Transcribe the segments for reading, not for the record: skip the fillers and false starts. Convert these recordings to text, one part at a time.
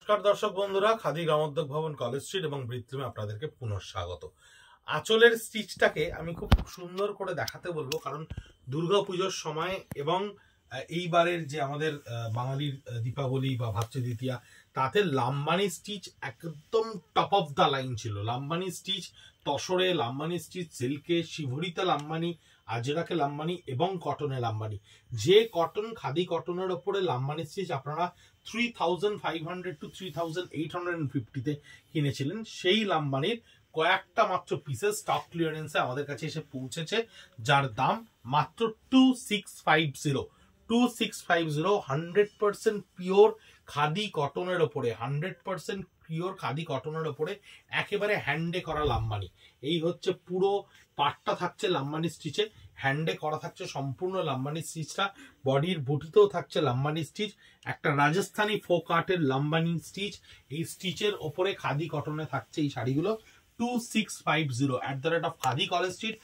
নমস্কার দর্শক বন্ধুরা, খাদি গ্রামোদ্যোগ ভবন কলেজ স্ট্রিট এবং বৃত্তিমে আপনাদেরকে পুনঃস্বাগত। আঁচলের স্টিচটাকে আমি খুব সুন্দর করে দেখাতে বলবো, কারণ দুর্গাপুজোর সময় এবং এইবারের যে আমাদের বাঙালির দীপাবলি বা ভাতৃদ্বিতীয়া, তাতে লাম্বানি স্টিচ একদম টপ অফ দ্য লাইন ছিল। লাম্বানি স্টিচ তসরে, লাম্বানি স্টিচ সিল্কে, শিভরিতে লাম্বানি, আজরাকে লাম্বানি এবং কটনে লাম্বানি। যে কটন, খাদি কটনের ওপরে লাম্বানি স্টিচ আপনারা 3500 to 3850-তে কিনেছিলেন, সেই লাম্বানির কয়েকটা মাত্র পিসেস স্টক ক্লিয়ারেন্সে আমাদের কাছে এসে পৌঁছেছে, যার দাম মাত্র 2650। 100% পিওর খাদি কটনের ওপরে, 100% পিওর খাদি কটনের ওপরে একেবারে হ্যান্ডে করা লাম্বানি। এই হচ্ছে পুরো পার্টটা থাকছে লাম্বানি স্টিচে, হ্যান্ডে করা থাকছে সম্পূর্ণ লাম্বানি স্টিচটা। বডির বুটিতেও থাকছে লাম্বানি স্টিচ, একটা রাজস্থানী ফোক আর্টের লাম্বানি স্টিচ। এই স্টিচের ওপরে খাদি কটনে থাকছে এই শাড়িগুলো। 2650 @খাদি কলেজ স্ট্রিট,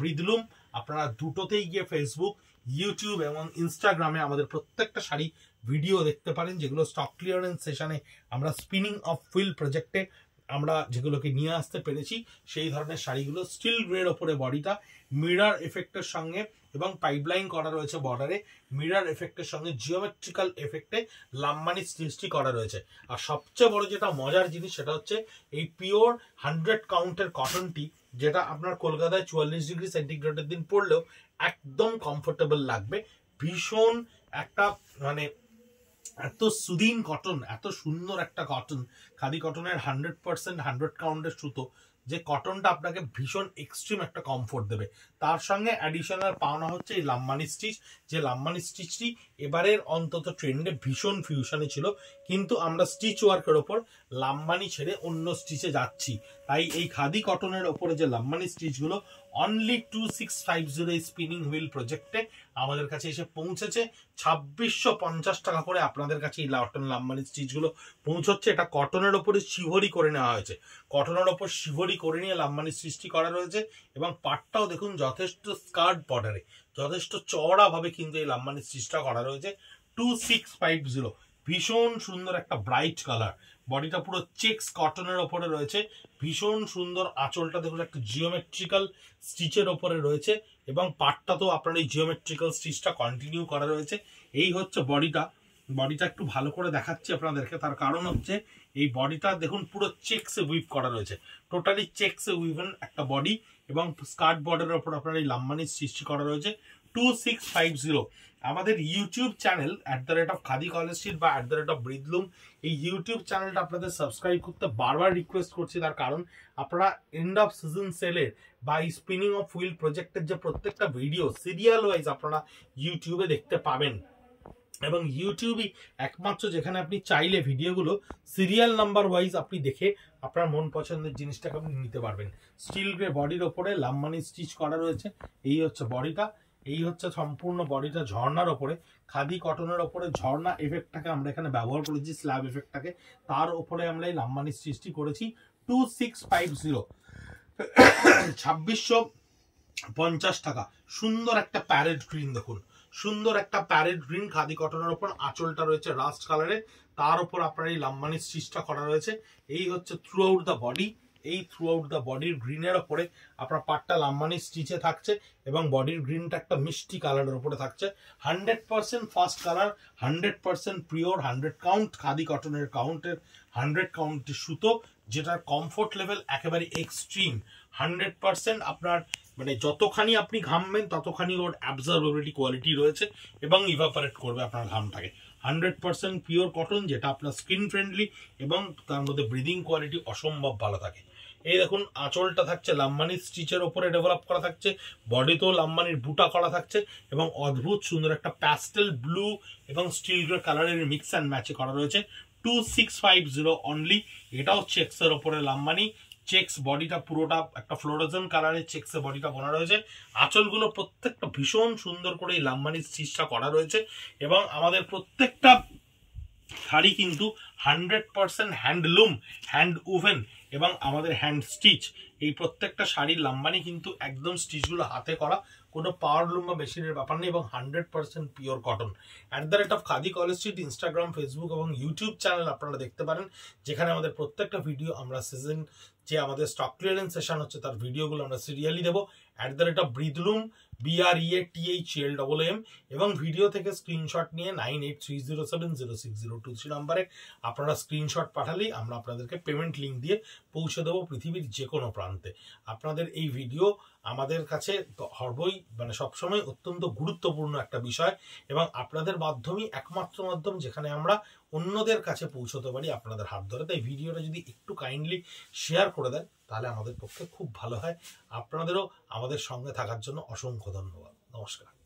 @বৃদলুম। আপনারা দুটোতেই গিয়ে ফেসবুক, ইউটিউব এবং ইনস্টাগ্রামে আমাদের প্রত্যেকটা শাড়ি ভিডিও দেখতে পারেন, যেগুলো স্টক ক্লিয়ারেন্স সেশনে আমরা স্পিনিং অফ হুইল প্রজেক্টে আমরা যেগুলোকে নিয়ে আসতে পেরেছি। সেই ধরনের শাড়িগুলো স্টিল গ্রের ওপরে, বডিটা মিরর এফেক্টের সঙ্গে এবং পাইপলাইন করা রয়েছে বর্ডারে, মিরর এফেক্টের সঙ্গে জিওমেট্রিক্যাল এফেক্টে লাম্বানি স্টিচটি করা রয়েছে। আর সবচেয়ে বড় যেটা মজার জিনিস, সেটা হচ্ছে এই পিওর 100 কাউন্টের কটনটি, যেটা আপনার কলকাতায় 44 ডিগ্রি সেন্টিগ্রেডের দিন পড়লেও একদম কমফোর্টেবল লাগবে। ভীষণ একটা এত সুদিন কটন, এত সুন্দর একটা কটন, খাদি কটনের 100% 100 কাউন্টের সুতো, যে কটনটা আপনাকে ভীষণ এক্সট্রিম একটা কমফোর্ট দেবে। তার সঙ্গে অ্যাডিশনাল পাওনা হচ্ছে এই লাম্বানি স্টিচ, যে লাম্বানি স্টিচটি এবারের অন্তত ট্রেন্ডে ভীষণ ফিউশনে ছিল, কিন্তু আমরা স্টিচ ওয়ার্কের ওপর লাম্বানি ছেড়ে অন্য স্টিচে যাচ্ছি। তাই এই খাদি কটনের ওপরে যে লাম্বানি স্টিচগুলো অনলি 2650 স্পিনিং হুইল প্রজেক্টে আমাদের কাছে এসে পৌঁছেছে। 2650 টাকা করে আপনাদের কাছে এই লাম্বানি স্টিচগুলো পৌঁছচ্ছে। এটা কটনের ওপরে শিভরি করে নেওয়া হয়েছে, কটনের ওপর শিভরি করে নিয়ে লাম্বানি স্টিচটি করা রয়েছে। এবং পাটটাও দেখুন যথেষ্ট স্কার্ট বর্ডারে, যথেষ্ট চওড়া ভাবে কিন্তু এই লাম্বানি স্টিচটা করা রয়েছে। 2650, ভীষণ সুন্দর একটা ব্রাইট কালার। বডিটা পুরো চেক্স কটনের ওপরে রয়েছে, ভীষণ সুন্দর। আঁচলটা দেখুন একটা জিওমেট্রিক্যাল স্টিচের ওপরে রয়েছে, এবং পাটটা তো আপনার এই জিওমেট্রিক্যাল স্টিচটা কন্টিনিউ করা রয়েছে। এই হচ্ছে বডিটা। বডিটা একটু ভালো করে দেখাচ্ছি আপনাদেরকে, তার কারণ হচ্ছে এই বডিটা দেখুন পুরো চেক্সে উইভ করা রয়েছে, টোটালি চেক্সে উইভেন একটা বডি, এবং স্কার্ট বর্ডারের ওপর আপনার এই লাম্বানি সৃষ্টি করা রয়েছে। 2650। আমাদের YouTube channel @khadi college street বা @বৃদলুম, এই ইউটিউব চ্যানেলটা আপনাদের সাবস্ক্রাইব করতে বারবার রিকোয়েস্ট করছি, তার কারণ আপনারা এন্ড অফ সিজন সেলের বা এই স্পিনিং অফ হুইল প্রজেক্টের যে প্রত্যেকটা ভিডিও সিরিয়াল ওয়াইজ আপনারা ইউটিউবে দেখতে পাবেন। এবং ইউটিউবই একমাত্র যেখানে আপনি চাইলে ভিডিওগুলো সিরিয়াল নাম্বার ওয়াইজ আপনি দেখে আপনার মন পছন্দের জিনিসটাকে আপনি নিতে পারবেন। স্টিল গ্রে বডির ওপরে লাম্বানি স্টিচ করা রয়েছে। এই হচ্ছে বডিটা, এই হচ্ছে সম্পূর্ণ বডিটা ঝর্ণার ওপরে, খাদি কটনের ওপরে ঝর্ণা এফেক্টটাকে আমরা এখানে ব্যবহার করেছি, স্ল্যাব এফেক্টটাকে, তার ওপরে আমরা এই লাম্বানি স্টিচটি করেছি। 2650, 2650 টাকা। সুন্দর একটা প্যারেট গ্রিন, দেখুন সুন্দর একটা প্যারেট গ্রিন খাদি কটনের ওপর, আঁচলটা রয়েছে রাস্ট কালারে, তার উপর আপনার এই লাম্বানি স্টিচটা করা রয়েছে। এই হচ্ছে থ্রু আউট দ্য বডি, এই থ্রু আউট দ্য বডির গ্রিনের ওপরে আপনার পাটটা লাম্বানি স্টিচে থাকছে, এবং বডির গ্রিনটা একটা মিষ্টি কালারের উপরে থাকছে। 100% first colour, 100% pure, 100 count khadi কটনের কাউন্টের 100 কাউন্টের সুতো, যেটার কমফোর্ট লেভেল একেবারে এক্সট্রিম। 100% আপনার যতখানি আপনি ঘামবেন ততখানি ওর অ্যাবজর্বেবিলিটি কোয়ালিটি রয়েছে, এবং ইভাপারেট করবে আপনার ঘামটাকে। 100% পিওর কটন, যেটা আপনার স্কিন ফ্রেন্ডলি, এবং তার মধ্যে ব্রিদিং কোয়ালিটি অসম্ভব ভালো থাকে। এই দেখুন আঁচলটা থাকছে লাম্বানি স্টিচের ওপরে ডেভেলপ করা থাকছে, বডিতেও লাম্বানির বুটা করা থাকছে, এবং অদ্ভুত সুন্দর একটা প্যাস্টেল ব্লু এবং স্টিল গ্রে কালারের মিক্স অ্যান্ড ম্যাচে করা রয়েছে। 2650 অনলি। এটাও চেক্সের ওপরে লাম্বানি, চেক্স বডিটা পুরোটা একটা ফ্লোরোজেন কালারের চেক্সে বডিটা বোনা রয়েছে। আঁচলগুলো প্রত্যেকটা ভীষণ সুন্দর করে এই লাম্বানি স্টিচটা করা রয়েছে, এবং আমাদের প্রত্যেকটা শাড়ি কিন্তু 100% হ্যান্ডলুম, হ্যান্ড উভেন এবং আমাদের হ্যান্ড স্টিচ। এই প্রত্যেকটা শাড়ির লাম্বানি কিন্তু একদম স্টিচগুলো হাতে করা, কোনো পাওয়ার লুম বা মেশিনের ব্যাপার নেই, এবং 100% pure cotton. @Khadi college street Instagram, Facebook এবং ইউটিউব চ্যানেল আপনারা দেখতে পারেন, যেখানে আমাদের প্রত্যেকটা ভিডিও আমরা সিজন যে আমাদের স্টক ক্লিয়ারেন্স সেশন হচ্ছে তার ভিডিওগুলো আমরা সিরিয়ালি দেবো। @ব্রিদলুম BREATHLMM, এবং ভিডিও থেকে স্ক্রিনশট নিয়ে 9830706023 নাম্বারে আপনারা স্ক্রিনশট পাঠালেই আমরা আপনাদেরকে পেমেন্ট লিঙ্ক দিয়ে পৌঁছে দেবো পৃথিবীর যে কোনো প্রান্তে। আপনাদের এই ভিডিও আমাদের কাছে হরবই মানে সবসময় অত্যন্ত গুরুত্বপূর্ণ একটা বিষয়, এবং আপনাদের মাধ্যমেই একমাত্র মাধ্যম যেখানে আমরা অন্যদের কাছে পৌঁছতে পারি আপনাদের হাত ধরে। তাই ভিডিওটা যদি একটু কাইন্ডলি শেয়ার করে দেন তাহলে আমাদের পক্ষে খুব ভালো হয়। আপনাদেরও আমাদের সঙ্গে থাকার জন্য অসংখ্য ধন্যবাদ। নমস্কার।